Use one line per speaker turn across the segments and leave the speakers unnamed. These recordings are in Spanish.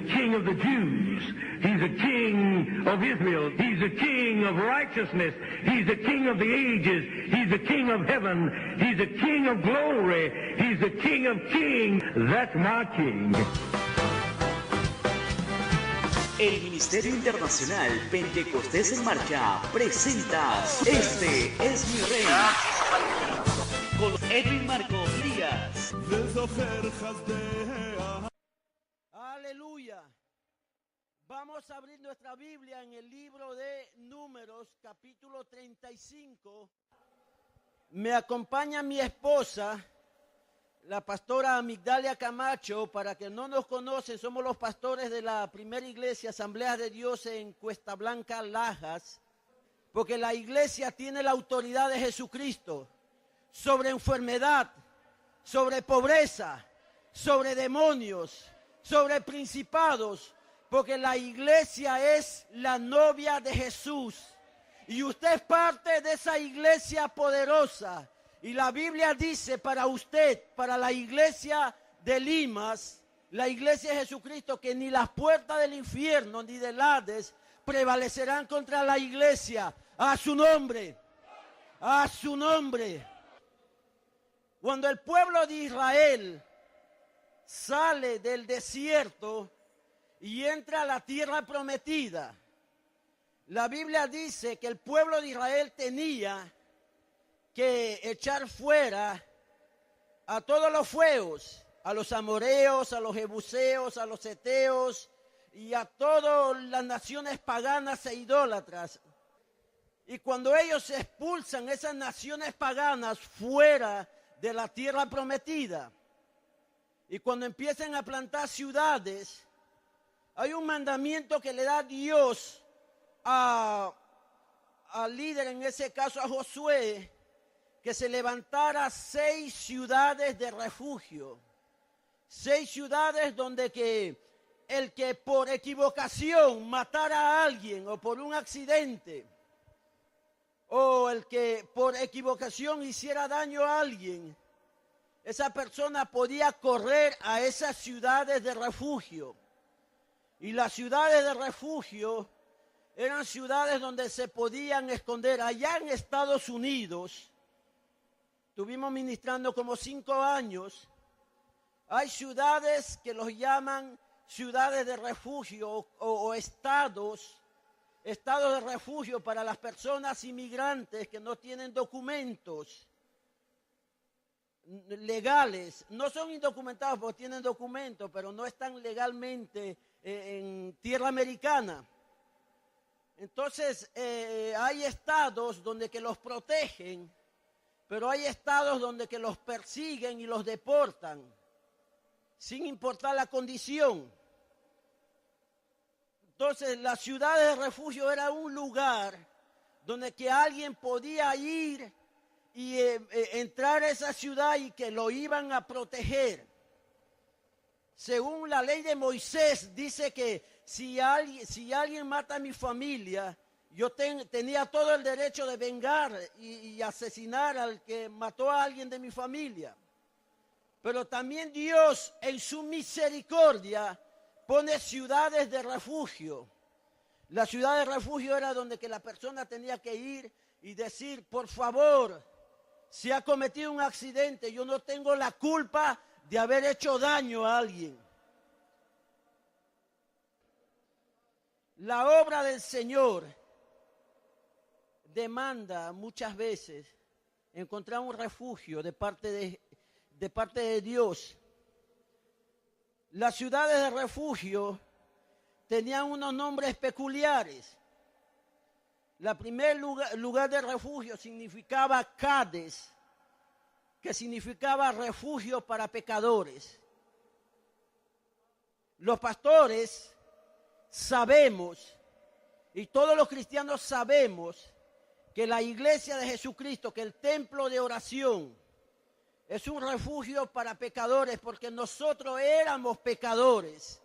the king of the Jews. He's the king of Israel. He's the king of righteousness. He's the king of the ages. He's the king of heaven. He's the king of glory. He's the king of kings. That's my king.
El Ministerio Internacional Pentecostés en Marcha presenta Este es mi Rey con Edwin Marcos Díaz.
Aleluya. Vamos a abrir nuestra Biblia en el libro de Números, capítulo 35. Me acompaña mi esposa, la pastora Amigdalia Camacho. Para que no nos conocen, somos los pastores de la primera iglesia Asamblea de Dios en Cuesta Blanca, Lajas, porque la iglesia tiene la autoridad de Jesucristo sobre enfermedad, sobre pobreza, sobre demonios, sobre principados, porque la iglesia es la novia de Jesús y usted es parte de esa iglesia poderosa. Y la Biblia dice para usted, para la iglesia de Limas, la iglesia de Jesucristo, que ni las puertas del infierno ni del Hades prevalecerán contra la iglesia. A su nombre, a su nombre. Cuando el pueblo de Israel sale del desierto y entra a la tierra prometida, la Biblia dice que el pueblo de Israel tenía que echar fuera a todos los feos, a los amoreos, a los jebuseos, a los heteos y a todas las naciones paganas e idólatras. Y cuando ellos expulsan esas naciones paganas fuera de la tierra prometida, y cuando empiezan a plantar ciudades, hay un mandamiento que le da Dios al líder, en ese caso a Josué, que se levantara 6 ciudades de refugio. 6 ciudades donde que el que por equivocación matara a alguien o por un accidente, o el que por equivocación hiciera daño a alguien, esa persona podía correr a esas ciudades de refugio. Y las ciudades de refugio eran ciudades donde se podían esconder. Allá en Estados Unidos, estuvimos ministrando como 5 años. Hay ciudades que los llaman ciudades de refugio o estados de refugio para las personas inmigrantes que no tienen documentos legales. No son indocumentados porque tienen documentos, pero no están legalmente en tierra americana. Entonces hay estados donde que los protegen, pero hay estados donde que los persiguen y los deportan, sin importar la condición. Entonces, la ciudad de refugio era un lugar donde que alguien podía ir y entrar a esa ciudad y que lo iban a proteger. Según la ley de Moisés, dice que si alguien mata a mi familia, yo tenía todo el derecho de vengar y asesinar al que mató a alguien de mi familia. Pero también Dios, en su misericordia, pone ciudades de refugio. La ciudad de refugio era donde que la persona tenía que ir y decir: por favor, si ha cometido un accidente, yo no tengo la culpa de haber hecho daño a alguien. La obra del Señor demanda muchas veces encontrar un refugio de parte de Dios. Las ciudades de refugio tenían unos nombres peculiares. El primer lugar de refugio significaba Cades, que significaba refugio para pecadores. Los pastores sabemos, y todos los cristianos sabemos, que la iglesia de Jesucristo, que el templo de oración, es un refugio para pecadores, porque nosotros éramos pecadores.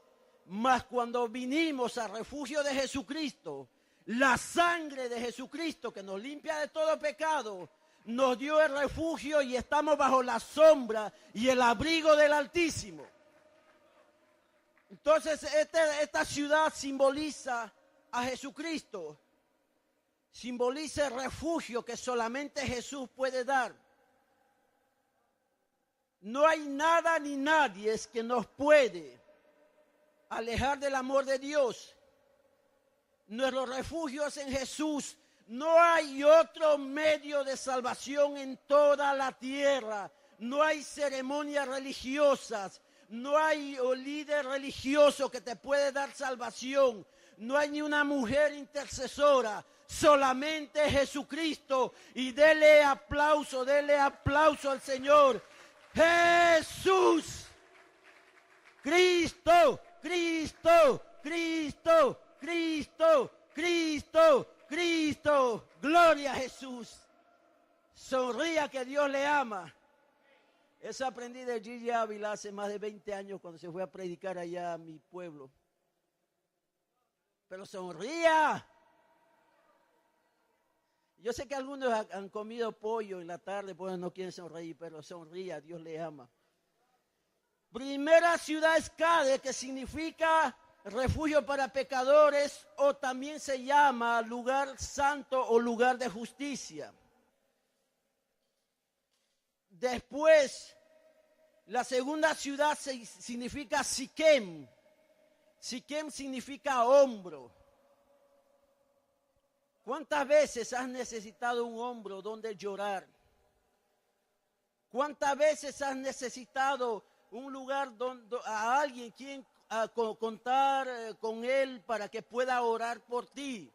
Mas cuando vinimos al refugio de Jesucristo, la sangre de Jesucristo, que nos limpia de todo pecado, nos dio el refugio y estamos bajo la sombra y el abrigo del Altísimo. Entonces, esta ciudad simboliza a Jesucristo. Simboliza el refugio que solamente Jesús puede dar. No hay nada ni nadie que nos puede alejar del amor de Dios. Nuestro refugio es en Jesús. No hay otro medio de salvación en toda la tierra. No hay ceremonias religiosas. No hay líder religioso que te puede dar salvación. No hay ni una mujer intercesora. Solamente Jesucristo. Y dele aplauso al Señor. Jesús. Cristo, Cristo, Cristo, Cristo, Cristo, Cristo. Gloria a Jesús. Sonría que Dios le ama. Eso aprendí de Gigi Ávila hace más de 20 años cuando se fue a predicar allá a mi pueblo. Pero sonría. Yo sé que algunos han comido pollo en la tarde, pues no quieren sonreír, pero sonría, Dios le ama. Primera ciudad es Cade, que significa refugio para pecadores, o también se llama lugar santo o lugar de justicia. Después, la segunda ciudad significa Siquem. Siquem significa hombro. ¿Cuántas veces has necesitado un hombro donde llorar? ¿Cuántas veces has necesitado un lugar donde a alguien quien contar con él para que pueda orar por ti?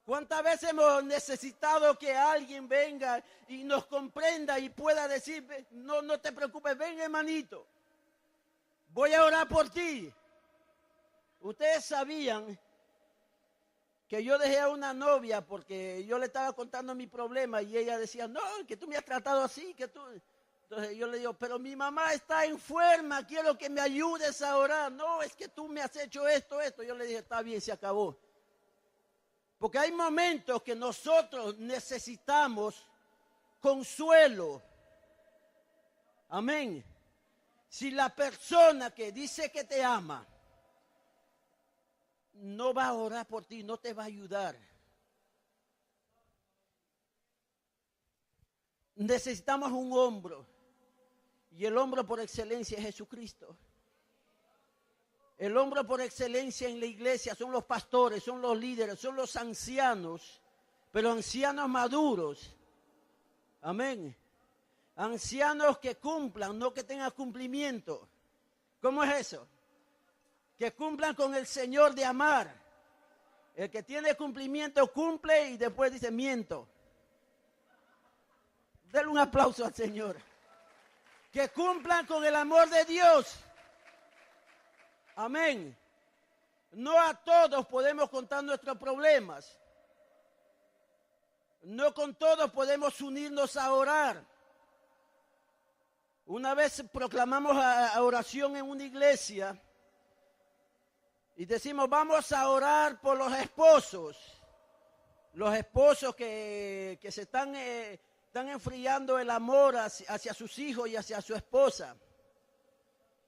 ¿Cuántas veces hemos necesitado que alguien venga y nos comprenda y pueda decir, no te preocupes, ven hermanito, voy a orar por ti? Ustedes sabían que yo dejé a una novia porque yo le estaba contando mi problema y ella decía, no, que tú me has tratado así, que tú... Entonces yo le digo, pero mi mamá está enferma, quiero que me ayudes a orar. No, es que tú me has hecho esto. Yo le dije, está bien, se acabó. Porque hay momentos que nosotros necesitamos consuelo. Amén. Si la persona que dice que te ama no va a orar por ti, no te va a ayudar. Necesitamos un hombro. Y el hombro por excelencia es Jesucristo. El hombro por excelencia en la iglesia son los pastores, son los líderes, son los ancianos, pero ancianos maduros. Amén. Ancianos que cumplan, no que tengan cumplimiento. ¿Cómo es eso? Que cumplan con el Señor de amar. El que tiene cumplimiento cumple y después dice miento. Denle un aplauso al Señor. Que cumplan con el amor de Dios. Amén. No a todos podemos contar nuestros problemas. No con todos podemos unirnos a orar. Una vez proclamamos a oración en una iglesia y decimos, vamos a orar por los esposos. Los esposos que se están enfriando el amor hacia sus hijos y hacia su esposa.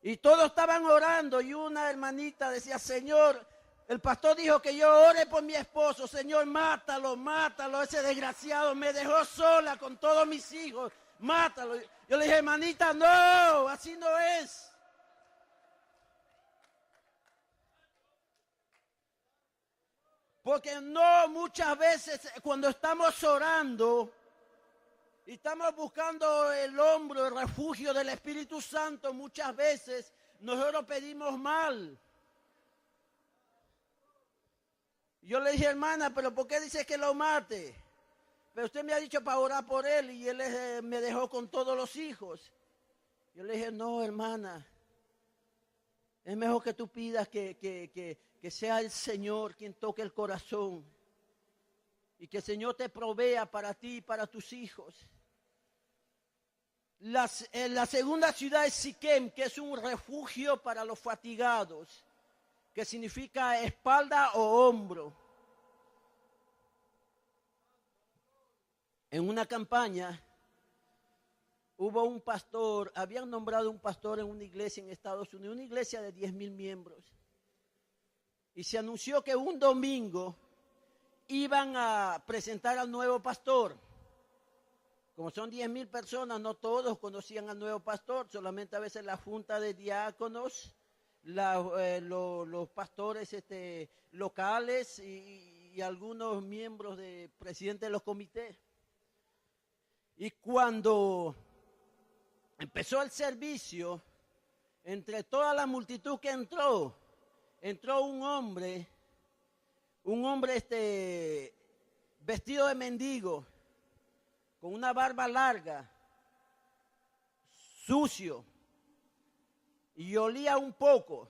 Y todos estaban orando y una hermanita decía, Señor, el pastor dijo que yo ore por mi esposo. Señor, mátalo, ese desgraciado me dejó sola con todos mis hijos, mátalo. Yo le dije, hermanita, no, así no es. Porque no, muchas veces cuando estamos orando y estamos buscando el hombro, el refugio del Espíritu Santo, muchas veces nosotros pedimos mal. Yo le dije, hermana, pero ¿por qué dice que lo mate? Pero usted me ha dicho para orar por él y él me dejó con todos los hijos. Yo le dije, no, hermana, es mejor que tú pidas que sea el Señor quien toque el corazón y que el Señor te provea para ti y para tus hijos. La segunda ciudad es Siquem, que es un refugio para los fatigados, que significa espalda o hombro. En una campaña, hubo un pastor, habían nombrado un pastor en una iglesia en Estados Unidos, una iglesia de 10,000 miembros. Y se anunció que un domingo iban a presentar al nuevo pastor. Como son 10,000 personas, no todos conocían al nuevo pastor, solamente a veces la junta de diáconos, los pastores locales y algunos miembros presidentes de los comités. Y cuando empezó el servicio, entre toda la multitud que entró un hombre vestido de mendigo, con una barba larga, sucio, y olía un poco.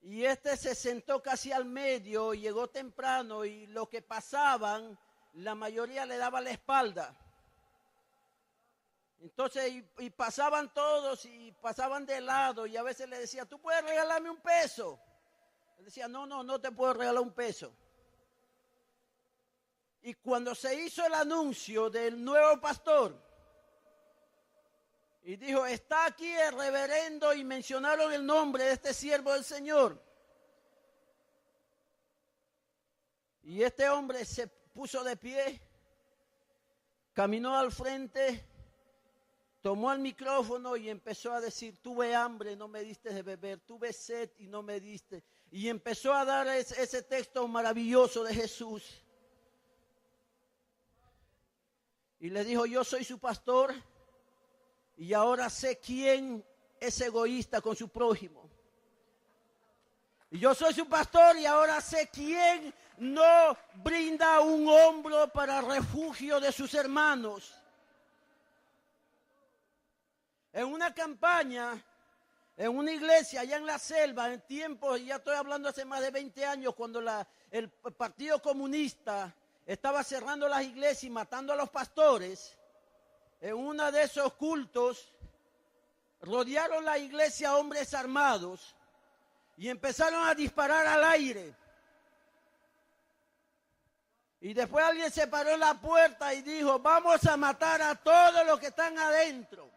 Y se sentó casi al medio, llegó temprano, y los que pasaban, la mayoría le daba la espalda. Entonces, y pasaban todos, y pasaban de lado, y a veces le decía, ¿tú puedes regalarme un peso? Él decía, no te puedo regalar un peso. Y cuando se hizo el anuncio del nuevo pastor, y dijo, está aquí el reverendo, y mencionaron el nombre de este siervo del Señor. Y este hombre se puso de pie, caminó al frente, tomó el micrófono y empezó a decir, tuve hambre y no me diste de beber, tuve sed y no me diste. Y empezó a dar ese texto maravilloso de Jesús. Y le dijo, yo soy su pastor y ahora sé quién es egoísta con su prójimo. Y yo soy su pastor y ahora sé quién no brinda un hombro para refugio de sus hermanos. En una campaña, en una iglesia allá en la selva, en tiempos, ya estoy hablando hace más de 20 años, cuando el Partido Comunista estaba cerrando las iglesias y matando a los pastores, en uno de esos cultos, rodearon la iglesia hombres armados y empezaron a disparar al aire. Y después alguien se paró en la puerta y dijo, vamos a matar a todos los que están adentro.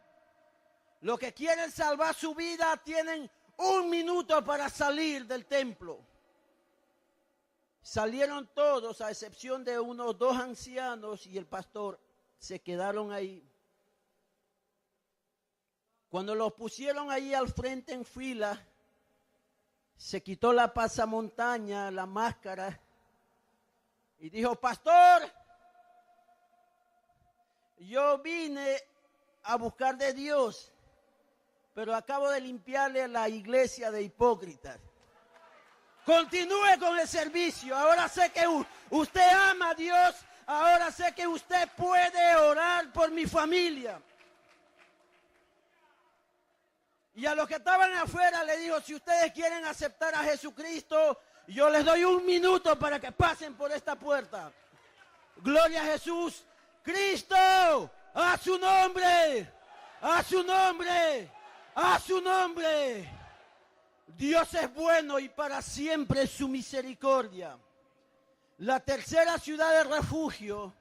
Los que quieren salvar su vida tienen 1 minuto para salir del templo. Salieron todos, a excepción de unos 2 ancianos y el pastor, se quedaron ahí. Cuando los pusieron ahí al frente en fila, se quitó la pasamontaña, la máscara, y dijo, pastor, yo vine a buscar de Dios, pero acabo de limpiarle a la iglesia de hipócritas. Continúe con el servicio. Ahora sé que usted ama a Dios. Ahora sé que usted puede orar por mi familia. Y a los que estaban afuera le dijo, si ustedes quieren aceptar a Jesucristo, yo les doy 1 minuto para que pasen por esta puerta. Gloria a Jesús. Cristo, a su nombre, a su nombre, a su nombre. Dios es bueno y para siempre es su misericordia. La tercera ciudad de refugio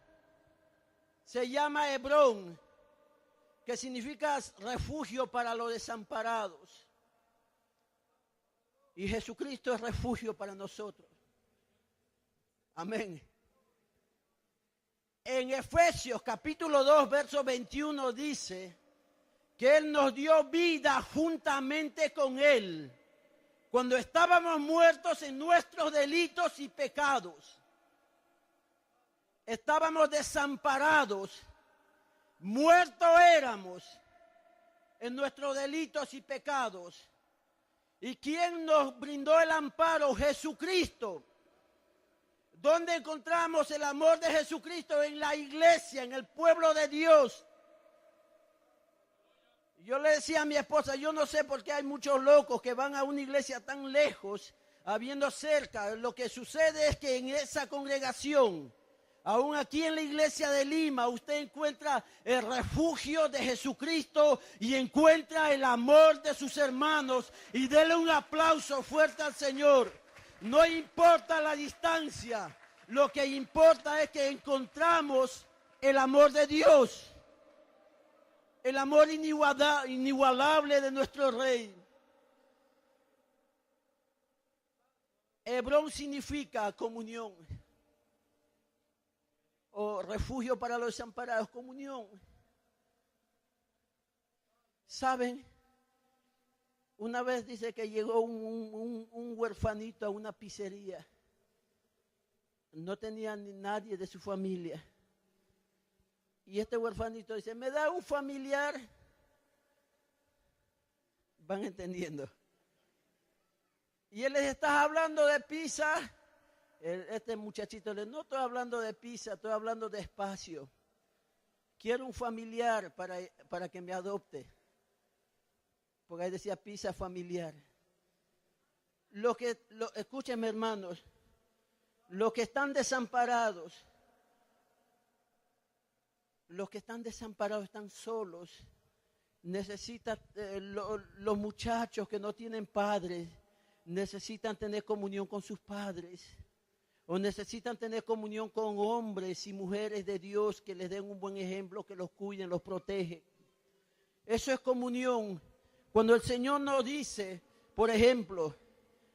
se llama Hebrón, que significa refugio para los desamparados. Y Jesucristo es refugio para nosotros. Amén. En Efesios capítulo 2, verso 21 dice que Él nos dio vida juntamente con Él cuando estábamos muertos en nuestros delitos y pecados. Estábamos desamparados, muertos éramos en nuestros delitos y pecados. ¿Y quién nos brindó el amparo? Jesucristo. ¿Dónde encontramos el amor de Jesucristo? En la iglesia, en el pueblo de Dios. Yo le decía a mi esposa, yo no sé por qué hay muchos locos que van a una iglesia tan lejos, habiendo cerca. Lo que sucede es que en esa congregación, aún aquí en la iglesia de Lima, usted encuentra el refugio de Jesucristo y encuentra el amor de sus hermanos. Y denle un aplauso fuerte al Señor. No importa la distancia, lo que importa es que encontramos el amor de Dios, el amor inigualable de nuestro Rey. Hebrón significa comunión, o refugio para los desamparados, comunión. ¿Saben? Una vez dice que llegó un huerfanito a una pizzería. No tenía ni nadie de su familia. Y este huerfanito dice, ¿me da un familiar? Van entendiendo. Y él les está hablando de pizza. Este muchachito le no estoy hablando de pizza, estoy hablando de espacio. Quiero un familiar para que me adopte. Porque ahí decía pizza familiar. Escúchenme, hermanos, los que están desamparados, están solos, necesitan, los muchachos que no tienen padres, necesitan tener comunión con sus padres, o necesitan tener comunión con hombres y mujeres de Dios que les den un buen ejemplo, que los cuiden, los protegen. Eso es comunión. Cuando el Señor nos dice, por ejemplo,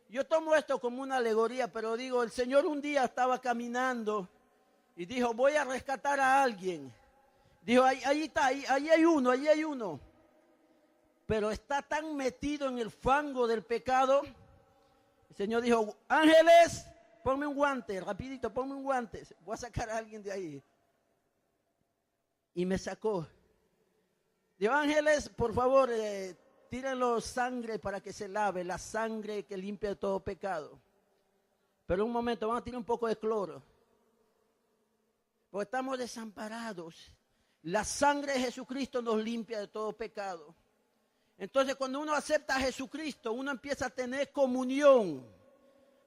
yo tomo esto como una alegoría, pero digo, el Señor un día estaba caminando y dijo, voy a rescatar a alguien. Dijo, ahí está, ahí hay uno. Pero está tan metido en el fango del pecado. El Señor dijo, ángeles, ponme un guante, rapidito, ponme un guante. Voy a sacar a alguien de ahí. Y me sacó. Dijo, ángeles, por favor, tírenlo sangre para que se lave, la sangre que limpia todo pecado. Pero un momento, vamos a tirar un poco de cloro. Porque estamos desamparados. La sangre de Jesucristo nos limpia de todo pecado. Entonces, cuando uno acepta a Jesucristo, uno empieza a tener comunión.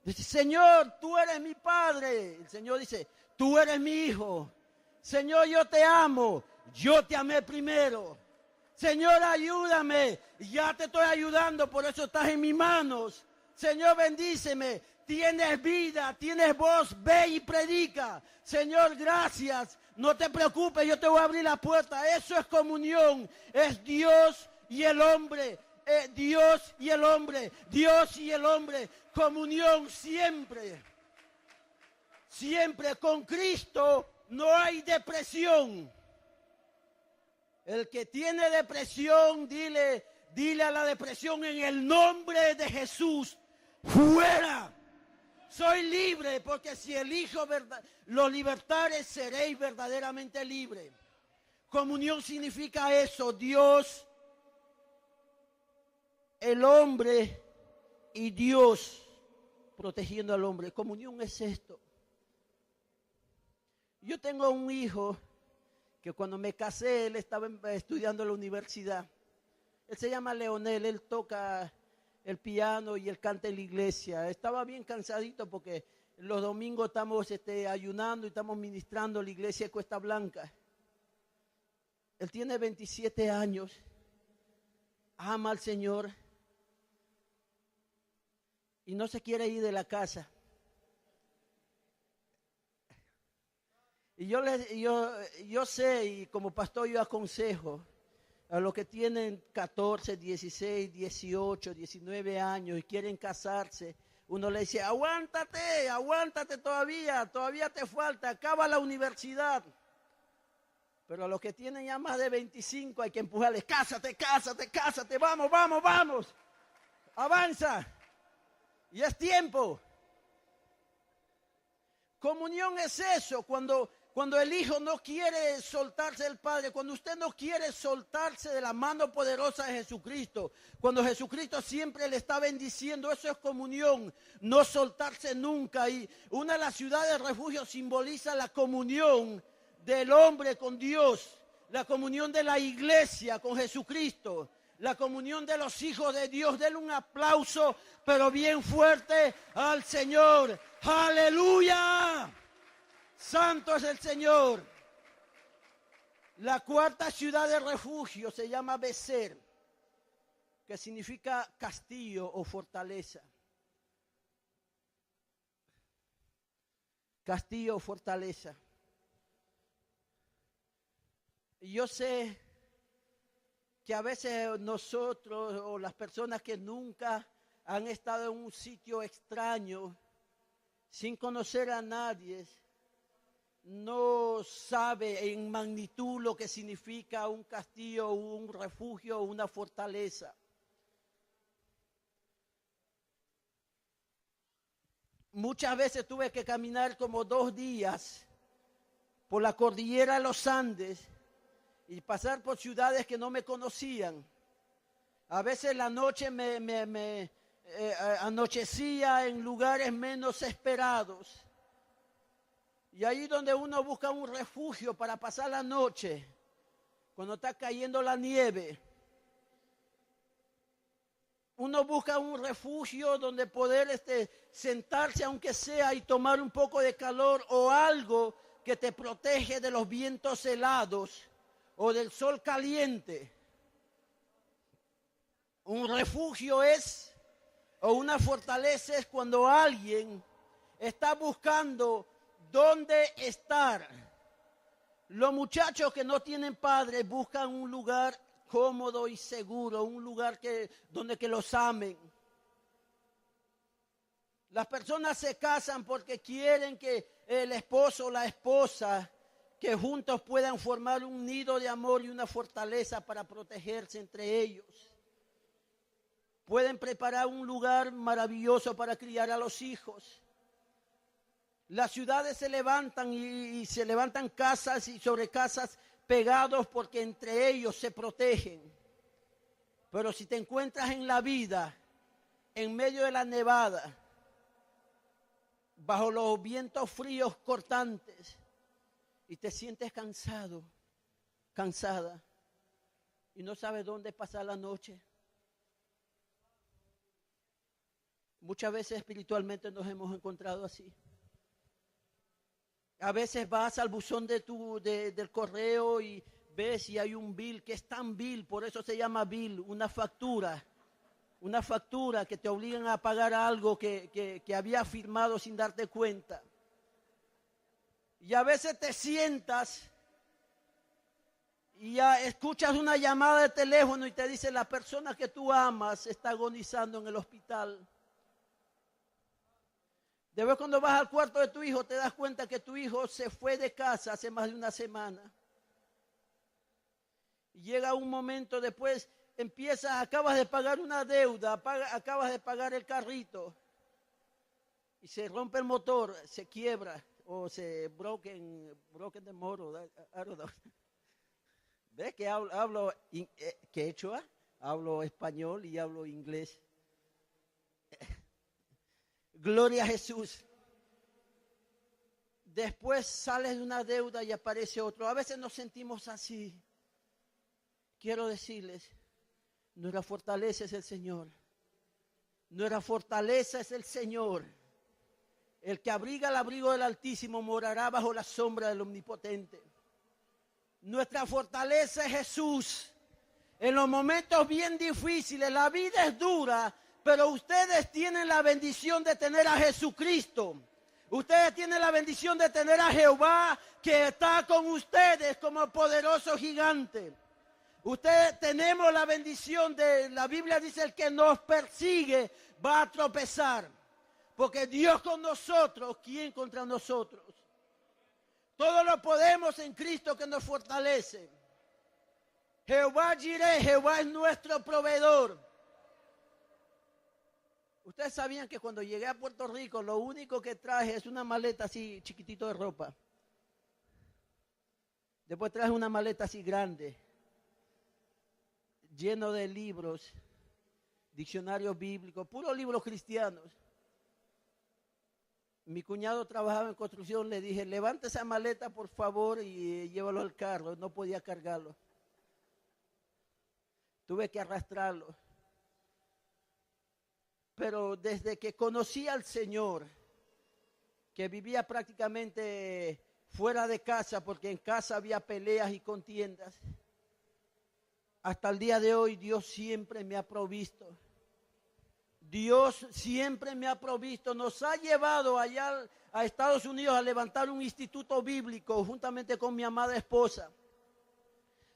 Dice, Señor, tú eres mi Padre. El Señor dice, tú eres mi Hijo. Señor, yo te amo. Yo te amé primero. Señor, ayúdame. Ya te estoy ayudando, por eso estás en mis manos. Señor, bendíceme. Tienes vida, tienes voz, ve y predica. Señor, gracias. No te preocupes, yo te voy a abrir la puerta. Eso es comunión. Es Dios y el hombre. Dios y el hombre. Dios y el hombre. Comunión siempre. Siempre con Cristo no hay depresión. El que tiene depresión, dile a la depresión en el nombre de Jesús, fuera. Soy libre porque si elijo lo libertare seréis verdaderamente libre. Comunión significa eso, Dios, el hombre y Dios protegiendo al hombre. Comunión es esto. Yo tengo un hijo que cuando me casé, él estaba estudiando en la universidad. Él se llama Leonel, él toca el piano y él canta en la iglesia. Estaba bien cansadito porque los domingos estamos ayunando y estamos ministrando en la iglesia de Cuesta Blanca. Él tiene 27 años, ama al Señor y no se quiere ir de la casa. Y yo sé, y como pastor yo aconsejo a los que tienen 14, 16, 18, 19 años y quieren casarse, uno le dice, aguántate todavía te falta, acaba la universidad. Pero a los que tienen ya más de 25 hay que empujarles, cásate, vamos, avanza, y es tiempo. Comunión es eso, cuando el hijo no quiere soltarse del Padre, cuando usted no quiere soltarse de la mano poderosa de Jesucristo, cuando Jesucristo siempre le está bendiciendo, eso es comunión, no soltarse nunca. Y una de las ciudades de refugio simboliza la comunión del hombre con Dios, la comunión de la iglesia con Jesucristo, la comunión de los hijos de Dios. Denle un aplauso, pero bien fuerte al Señor. ¡Aleluya! Santo es el Señor. La cuarta ciudad de refugio se llama Becer, que significa castillo o fortaleza. Castillo o fortaleza. Y yo sé que a veces nosotros o las personas que nunca han estado en un sitio extraño, sin conocer a nadie, no sabe en magnitud lo que significa un castillo, un refugio, una fortaleza. Muchas veces tuve que caminar como 2 días por la cordillera de los Andes y pasar por ciudades que no me conocían. A veces la noche me anochecía en lugares menos esperados. Y ahí donde uno busca un refugio para pasar la noche, cuando está cayendo la nieve, uno busca un refugio donde poder sentarse aunque sea y tomar un poco de calor o algo que te protege de los vientos helados o del sol caliente. Un refugio o una fortaleza es cuando alguien está buscando dónde estar. Los muchachos que no tienen padres buscan un lugar cómodo y seguro, un lugar donde los amen. Las personas se casan porque quieren que el esposo o la esposa, que juntos puedan formar un nido de amor y una fortaleza para protegerse entre ellos. Pueden preparar un lugar maravilloso para criar a los hijos. Las ciudades se levantan y se levantan casas y sobre casas pegados porque entre ellos se protegen. Pero si te encuentras en la vida, en medio de la nevada, bajo los vientos fríos cortantes, y te sientes cansado, cansada, y no sabes dónde pasar la noche. Muchas veces espiritualmente nos hemos encontrado así. A veces vas al buzón del correo y ves y hay un bill que es tan bill, por eso se llama bill, una factura que te obligan a pagar algo que había firmado sin darte cuenta. Y a veces te sientas y ya escuchas una llamada de teléfono y te dice la persona que tú amas está agonizando en el hospital. Después cuando vas al cuarto de tu hijo te das cuenta que tu hijo se fue de casa hace más de una semana. Y llega un momento después, acabas de pagar una deuda, acabas de pagar el carrito y se rompe el motor, se quiebra o se broken the motor, I don't know. ¿Ves que hablo quechua? Hablo español y hablo inglés. Gloria a Jesús. Después sales de una deuda y aparece otro. A veces nos sentimos así. Quiero decirles, nuestra fortaleza es el Señor. Nuestra fortaleza es el Señor. El que abriga el abrigo del Altísimo morará bajo la sombra del Omnipotente. Nuestra fortaleza es Jesús. En los momentos bien difíciles, la vida es dura, pero ustedes tienen la bendición de tener a Jesucristo. Ustedes tienen la bendición de tener a Jehová que está con ustedes como poderoso gigante. Ustedes tenemos la bendición la Biblia dice, el que nos persigue va a tropezar. Porque Dios con nosotros, ¿quién contra nosotros? Todo lo podemos en Cristo que nos fortalece. Jehová Jireh, Jehová es nuestro proveedor. Ustedes sabían que cuando llegué a Puerto Rico, lo único que traje es una maleta así chiquitito de ropa. Después traje una maleta así grande, lleno de libros, diccionarios bíblicos, puros libros cristianos. Mi cuñado trabajaba en construcción, le dije, levante esa maleta por favor y llévalo al carro. No podía cargarlo. Tuve que arrastrarlo. Pero desde que conocí al Señor, que vivía prácticamente fuera de casa, porque en casa había peleas y contiendas, hasta el día de hoy Dios siempre me ha provisto. Dios siempre me ha provisto. Nos ha llevado allá a Estados Unidos a levantar un instituto bíblico juntamente con mi amada esposa.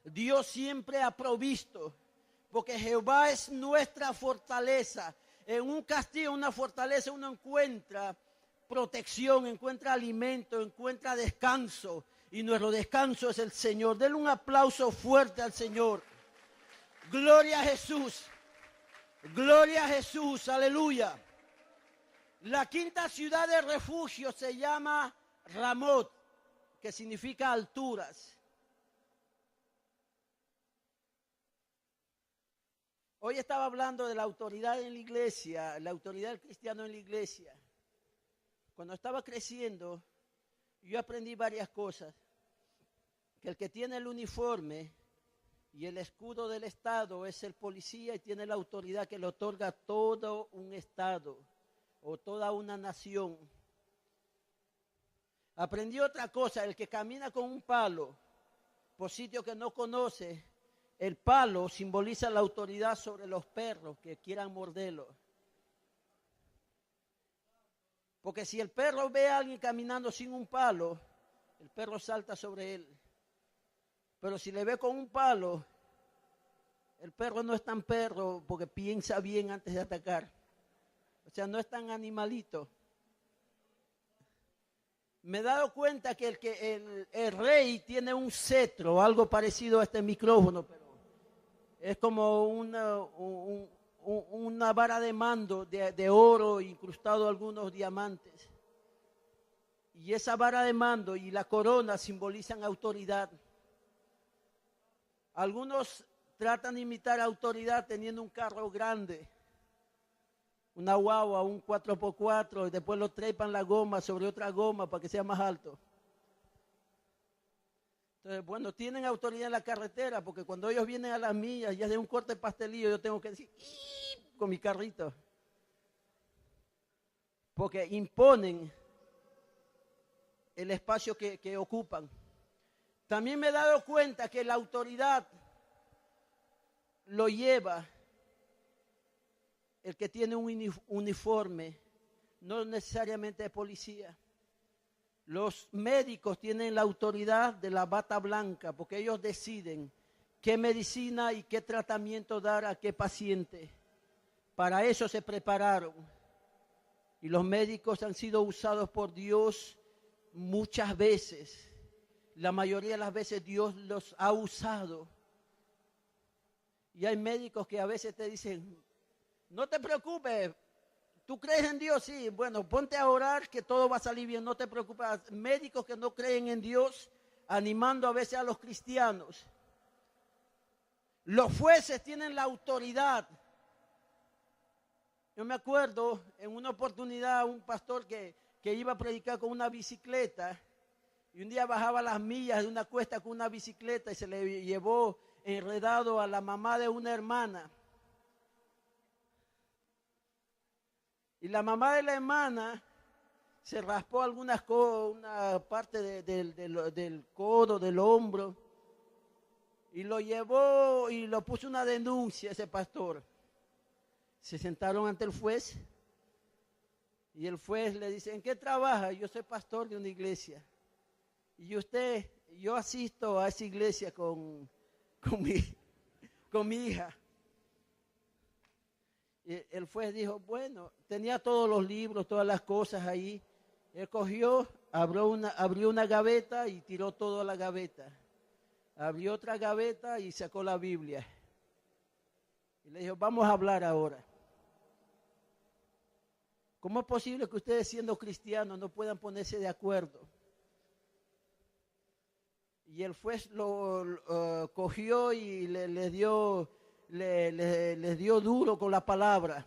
Dios siempre ha provisto, porque Jehová es nuestra fortaleza. En un castillo, una fortaleza, uno encuentra protección, encuentra alimento, encuentra descanso. Y nuestro descanso es el Señor. Denle un aplauso fuerte al Señor. Gloria a Jesús. Gloria a Jesús. Aleluya. La quinta ciudad de refugio se llama Ramot, que significa alturas. Hoy estaba hablando de la autoridad en la iglesia, la autoridad del cristiano en la iglesia. Cuando estaba creciendo, yo aprendí varias cosas. Que el que tiene el uniforme y el escudo del Estado es el policía y tiene la autoridad que le otorga todo un Estado o toda una nación. Aprendí otra cosa, el que camina con un palo por sitio que no conoce, el palo simboliza la autoridad sobre los perros que quieran morderlo. Porque si el perro ve a alguien caminando sin un palo, el perro salta sobre él. Pero si le ve con un palo, el perro no es tan perro porque piensa bien antes de atacar. O sea, no es tan animalito. Me he dado cuenta que el rey tiene un cetro, algo parecido a este micrófono, pero es como una vara de mando de oro incrustado algunos diamantes. Y esa vara de mando y la corona simbolizan autoridad. Algunos tratan de imitar autoridad teniendo un carro grande, una guagua, un 4x4, y después lo trepan la goma sobre otra goma para que sea más alto. Entonces, bueno, tienen autoridad en la carretera, porque cuando ellos vienen a las millas, ya de un corte pastelillo, yo tengo que decir, ¡ii! Con mi carrito. Porque imponen el espacio que ocupan. También me he dado cuenta que la autoridad lo lleva el que tiene un uniforme, no necesariamente de policía. Los médicos tienen la autoridad de la bata blanca porque ellos deciden qué medicina y qué tratamiento dar a qué paciente. Para eso se prepararon. Y los médicos han sido usados por Dios muchas veces. La mayoría de las veces Dios los ha usado. Y hay médicos que a veces te dicen, no te preocupes, ¿tú crees en Dios? Sí, bueno, ponte a orar que todo va a salir bien, no te preocupes. Médicos que no creen en Dios, animando a veces a los cristianos. Los jueces tienen la autoridad. Yo me acuerdo en una oportunidad un pastor que iba a predicar con una bicicleta y un día bajaba las millas de una cuesta con una bicicleta y se le llevó enredado a la mamá de una hermana. Y la mamá de la hermana se raspó algunas cosas, una parte del codo, del hombro, y lo llevó y lo puso una denuncia a ese pastor. Se sentaron ante el juez y el juez le dice, ¿en qué trabaja? Yo soy pastor de una iglesia. Y usted, yo asisto a esa iglesia con mi hija. Y el juez dijo, bueno, tenía todos los libros, todas las cosas ahí. Él cogió, abrió una gaveta y tiró todo a la gaveta. Abrió otra gaveta y sacó la Biblia. Y le dijo, vamos a hablar ahora. ¿Cómo es posible que ustedes siendo cristianos no puedan ponerse de acuerdo? Y el juez lo cogió y les dio duro con la palabra.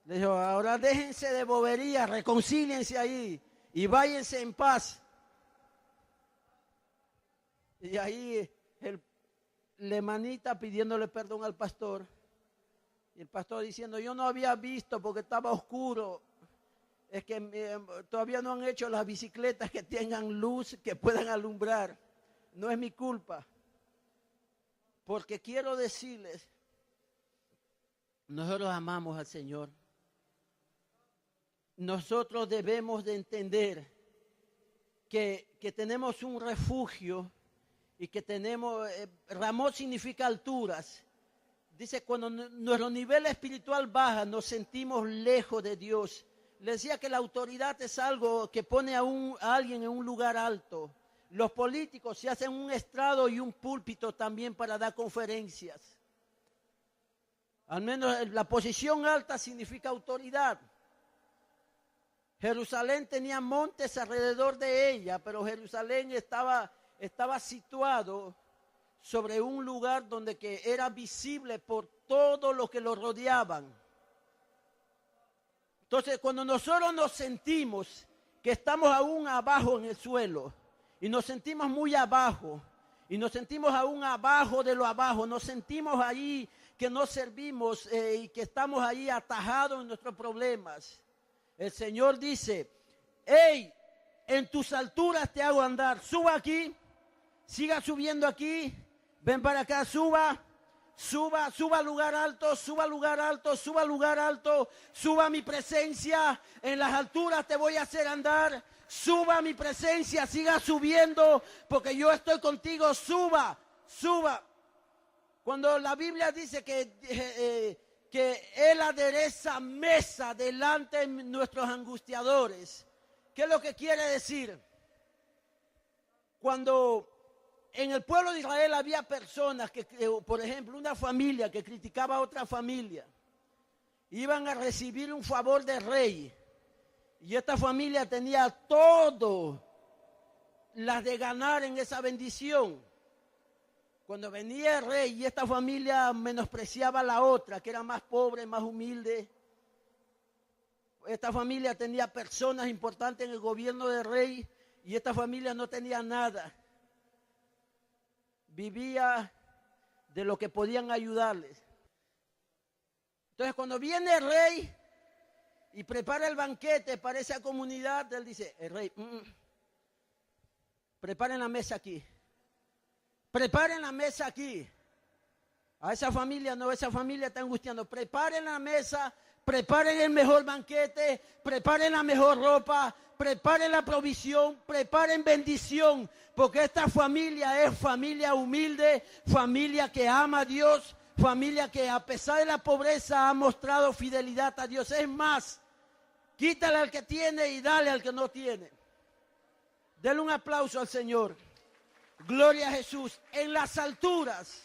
Le dijo, ahora déjense de bobería, reconcíliense ahí y váyanse en paz. Y ahí el hermanita pidiéndole perdón al pastor. Y el pastor diciendo, yo no había visto porque estaba oscuro. Es que todavía no han hecho las bicicletas que tengan luz, que puedan alumbrar. No es mi culpa. Porque quiero decirles, nosotros amamos al Señor. Nosotros debemos de entender que tenemos un refugio y que tenemos, Ramón significa alturas. Dice, cuando nuestro nivel espiritual baja, nos sentimos lejos de Dios. Le decía que la autoridad es algo que pone a alguien en un lugar alto. Los políticos se hacen un estrado y un púlpito también para dar conferencias. Al menos la posición alta significa autoridad. Jerusalén tenía montes alrededor de ella, pero Jerusalén estaba situado sobre un lugar donde que era visible por todo lo que lo rodeaban. Entonces, cuando nosotros nos sentimos que estamos aún abajo en el suelo, y nos sentimos muy abajo, y nos sentimos aún abajo de lo abajo, nos sentimos ahí que no servimos y que estamos ahí atajados en nuestros problemas, el Señor dice, hey, en tus alturas te hago andar, suba aquí, siga subiendo aquí, ven para acá, suba a lugar alto, suba a lugar alto, suba a lugar alto, suba a mi presencia, en las alturas te voy a hacer andar, suba a mi presencia, siga subiendo, porque yo estoy contigo, suba. Cuando la Biblia dice que Él adereza mesa delante de nuestros angustiadores, ¿qué es lo que quiere decir? Cuando en el pueblo de Israel había personas que, por ejemplo, una familia que criticaba a otra familia, iban a recibir un favor del rey, y esta familia tenía todo las de ganar en esa bendición. Cuando venía el rey y esta familia menospreciaba a la otra, que era más pobre, más humilde, esta familia tenía personas importantes en el gobierno del rey y esta familia no tenía nada. Vivía de lo que podían ayudarles. Entonces, cuando viene el rey y prepara el banquete para esa comunidad, él dice, el rey, preparen la mesa aquí. Preparen la mesa aquí. A esa familia no, esa familia está angustiando. Preparen la mesa, preparen el mejor banquete, preparen la mejor ropa, preparen la provisión, preparen bendición, porque esta familia es familia humilde, familia que ama a Dios, familia que a pesar de la pobreza ha mostrado fidelidad a Dios. Es más, quítale al que tiene y dale al que no tiene. Denle un aplauso al Señor. Gloria a Jesús. En las alturas.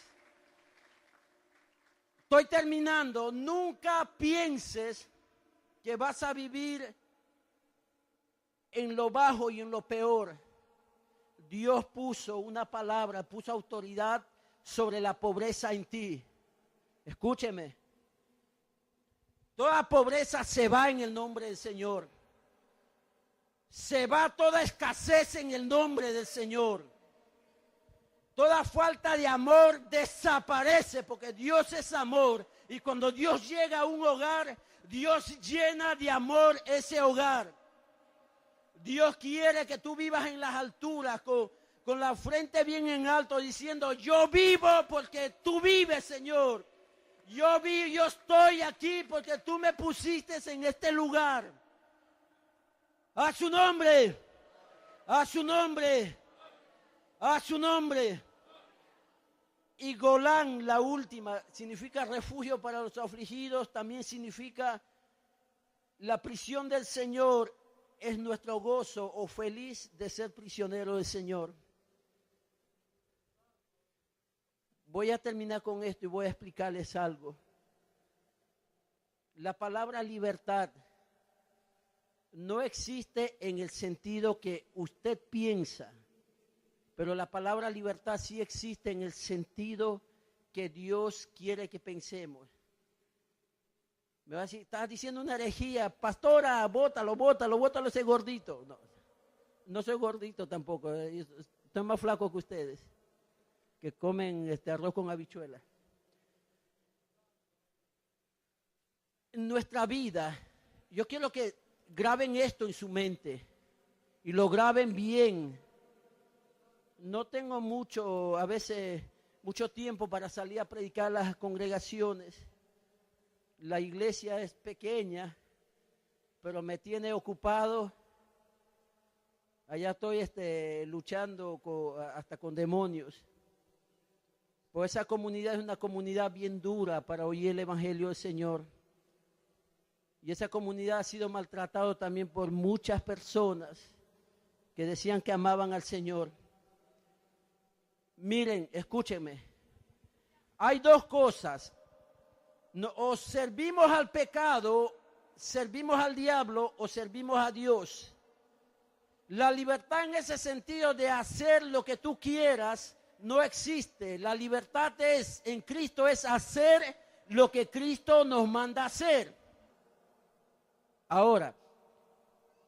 Estoy terminando. Nunca pienses que vas a vivir en lo bajo y en lo peor. Dios puso una palabra, puso autoridad sobre la pobreza en ti. Escúcheme. Toda pobreza se va en el nombre del Señor. Se va toda escasez en el nombre del Señor. Toda falta de amor desaparece porque Dios es amor. Y cuando Dios llega a un hogar, Dios llena de amor ese hogar. Dios quiere que tú vivas en las alturas con la frente bien en alto diciendo, yo vivo porque tú vives, Señor. Yo estoy aquí porque tú me pusiste en este lugar. A su nombre, a su nombre, a su nombre. Y Golán, la última, significa refugio para los afligidos, también significa la prisión del Señor es nuestro gozo o feliz de ser prisionero del Señor. Voy a terminar con esto y voy a explicarles algo. La palabra libertad no existe en el sentido que usted piensa, pero la palabra libertad sí existe en el sentido que Dios quiere que pensemos. Me va a decir, estás diciendo una herejía, pastora, bótalo ese gordito. No soy gordito tampoco, estoy más flaco que ustedes, que comen arroz con habichuelas. En nuestra vida, yo quiero que graben esto en su mente y lo graben bien. No tengo mucho tiempo para salir a predicar a las congregaciones. La iglesia es pequeña, pero me tiene ocupado. Allá estoy luchando hasta con demonios. Pues esa comunidad es una comunidad bien dura para oír el evangelio del Señor. Y esa comunidad ha sido maltratada también por muchas personas que decían que amaban al Señor. Miren, escúchenme. Hay dos cosas. O servimos al pecado, servimos al diablo o servimos a Dios. La libertad en ese sentido de hacer lo que tú quieras no existe. La libertad en Cristo es hacer lo que Cristo nos manda a hacer. Ahora,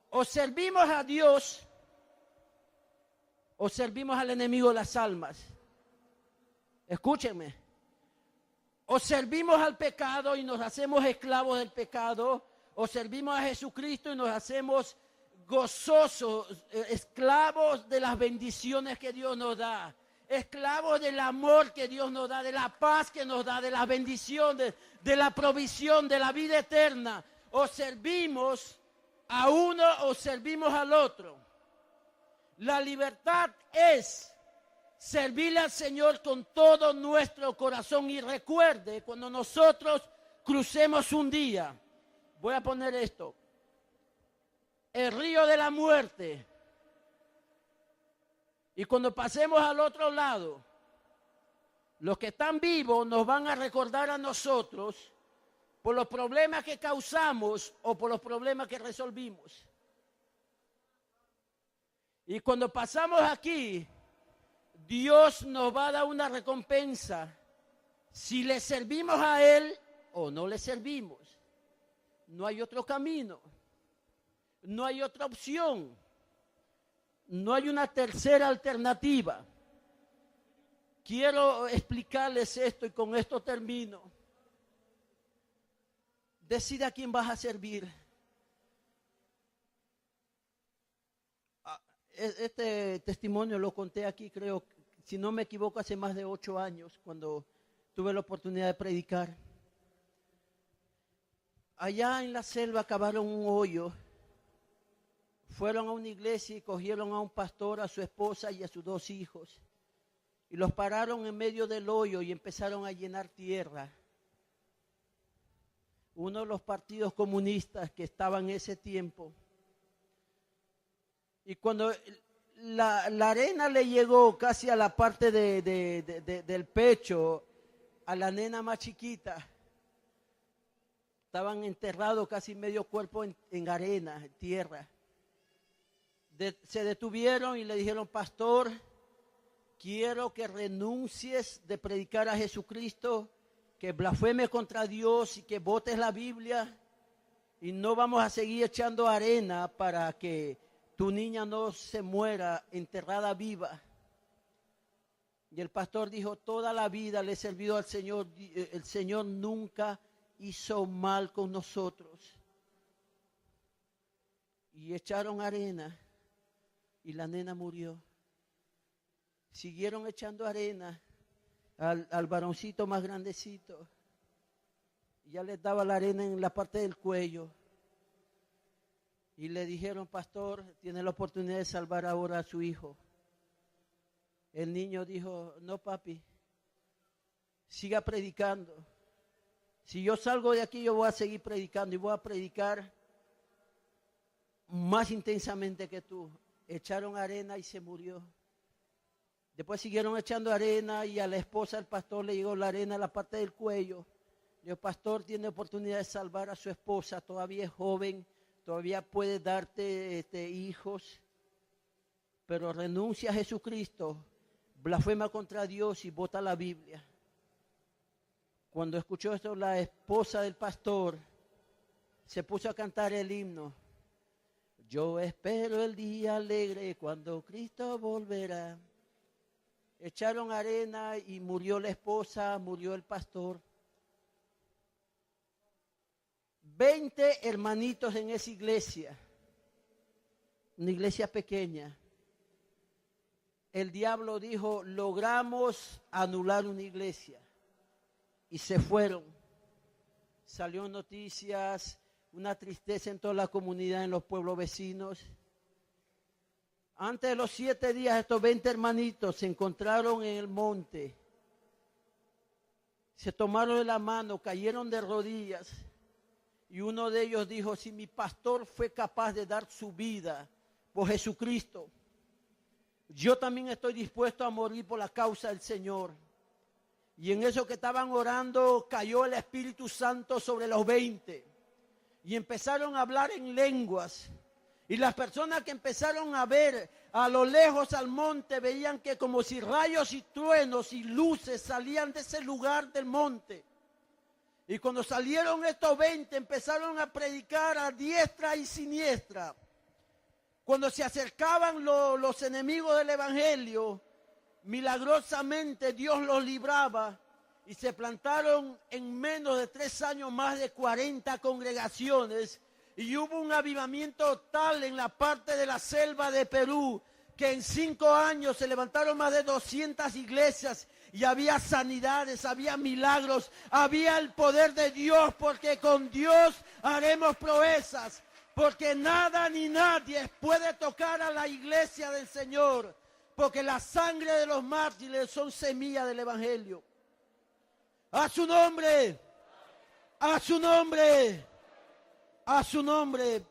o servimos a Dios o servimos al enemigo de las almas. Escúchenme. O servimos al pecado y nos hacemos esclavos del pecado, o servimos a Jesucristo y nos hacemos gozosos, esclavos de las bendiciones que Dios nos da, esclavos del amor que Dios nos da, de la paz que nos da, de las bendiciones, de la provisión, de la vida eterna. O servimos a uno o servimos al otro. La libertad es servirle al Señor con todo nuestro corazón. Y recuerde, cuando nosotros crucemos un día, voy a poner esto, el río de la muerte, y cuando pasemos al otro lado, los que están vivos nos van a recordar a nosotros por los problemas que causamos o por los problemas que resolvimos. Y cuando pasamos aquí, Dios nos va a dar una recompensa si le servimos a Él o no le servimos. No hay otro camino, no hay otra opción, no hay una tercera alternativa. Quiero explicarles esto y con esto termino. Decida a quién vas a servir. Este testimonio lo conté aquí, creo, si no me equivoco, hace más de 8 años, cuando tuve la oportunidad de predicar. Allá en la selva cavaron un hoyo, fueron a una iglesia y cogieron a un pastor, a su esposa y a sus 2 hijos, y los pararon en medio del hoyo y empezaron a llenar tierra. Uno de los partidos comunistas que estaban en ese tiempo. Y cuando la arena le llegó casi a la parte del pecho, a la nena más chiquita, estaban enterrados casi medio cuerpo en arena, en tierra. Se detuvieron y le dijeron: pastor, quiero que renuncies de predicar a Jesucristo, que blasfeme contra Dios y que botes la Biblia, y no vamos a seguir echando arena para que tu niña no se muera enterrada viva. Y el pastor dijo: toda la vida le he servido al Señor, el Señor nunca hizo mal con nosotros. Y echaron arena y la nena murió. Siguieron echando arena al varoncito más grandecito. Y ya les daba la arena en la parte del cuello. Y le dijeron: pastor, tiene la oportunidad de salvar ahora a su hijo. El niño dijo: no, papi, siga predicando. Si yo salgo de aquí, yo voy a seguir predicando y voy a predicar más intensamente que tú. Echaron arena y se murió. Después siguieron echando arena y a la esposa del pastor le llegó la arena a la parte del cuello. El pastor tiene oportunidad de salvar a su esposa, todavía es joven, todavía puede darte hijos, pero renuncia a Jesucristo, blasfema contra Dios y bota la Biblia. Cuando escuchó esto, la esposa del pastor se puso a cantar el himno. Yo espero el día alegre cuando Cristo volverá. Echaron arena y murió la esposa, murió el pastor. 20 hermanitos en esa iglesia, una iglesia pequeña. El diablo dijo: logramos anular una iglesia. Y se fueron. Salió noticias, una tristeza en toda la comunidad, en los pueblos vecinos. Antes de los 7 días, estos 20 hermanitos se encontraron en el monte. Se tomaron de la mano, cayeron de rodillas. Y uno de ellos dijo, si mi pastor fue capaz de dar su vida por Jesucristo, yo también estoy dispuesto a morir por la causa del Señor. Y en eso que estaban orando, cayó el Espíritu Santo sobre los 20. Y empezaron a hablar en lenguas. Y las personas que empezaron a ver a lo lejos al monte, veían que como si rayos y truenos y luces salían de ese lugar del monte. Y cuando salieron estos 20, empezaron a predicar a diestra y siniestra. Cuando se acercaban los enemigos del evangelio, milagrosamente Dios los libraba y se plantaron en menos de 3 años más de 40 congregaciones y hubo un avivamiento tal en la parte de la selva de Perú que en 5 años se levantaron más de 200 iglesias y había sanidades, había milagros, había el poder de Dios, porque con Dios haremos proezas, porque nada ni nadie puede tocar a la iglesia del Señor, porque la sangre de los mártires son semilla del evangelio. A su nombre, a su nombre, a su nombre.